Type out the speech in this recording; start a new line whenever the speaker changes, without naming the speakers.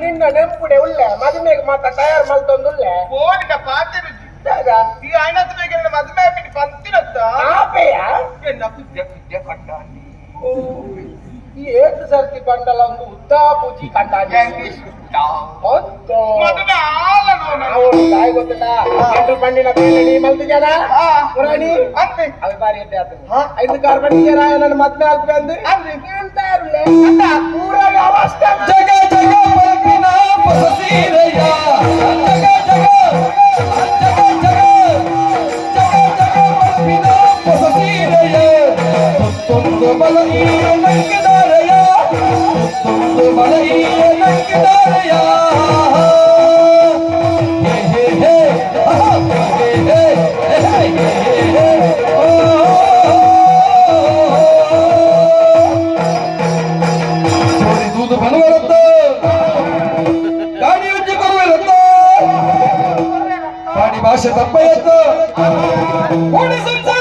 ನಿನ್ನ ನೆಂಪುಡೆ ಉಳ್ಳೆ ಮದುವೆಗೆ ಮಾತ ತಯಾರು ಮಲ್ತೊಂದುಳ್ಳೆ
ಓಡಿಗ ಪಾತಿರು ಈ ಐನತ್ ಬೇಗ ಮದುವೆ ಬಿಟ್ಟು ಬಂತಿರತ್ತ
ಆಪೆಯ
ಎನ್ನ ಪೂಜೆ ಪೂಜೆ ಕಂಡಾನಿ
ಈ ಏತು ಸರ್ತಿ ಕಂಡಲ್ಲ ಒಂದು ಉದ್ದಾ ಪೂಜಿ ಕಂಡಾನಿ
ಮದುವೆ ಆಲ
ಅವಳು ತಾಯಿ ಗೊತ್ತಿಲ್ಲ ಎಂಟು ಬಂಡಿನ ಬೇಲೆ ನೀ ಮಲ್ತಿದ್ಯಾನ ಪುರಾಣಿ
ಅಂತೆ
ಅవి ಬಾರಿ ಎಡ್ಡೆ ಆತ 5 ಕಾರ್ ಬಂದಿದ್ಯಾರ ನನ್ನ ಮದ್ವೆ ಆಗ್ತದೆ ಅಂದು ಅಂತ ಇರಲಿ ಅಂತ ಪೂರಾಗ ಅವಸ್ಥೆ
ಜಗ ಜಗ ಬಲ್ಕಿನ ಪಸೀರಯ್ಯ ಜಗ ಜಗ ತುಂದು ಬಲ ಈ ನಂಕಿದಾರಯ್ಯ ತುಂದು ಬಲ ಈ ನಂಕಿದಾರಯ್ಯ ಹೇ ಹೇ ಹೇ ಹೇ ಹೇ दूध बनवरत गाडी उज्जी करूवरत गाडी भाषे तप्पयत कोणी संसार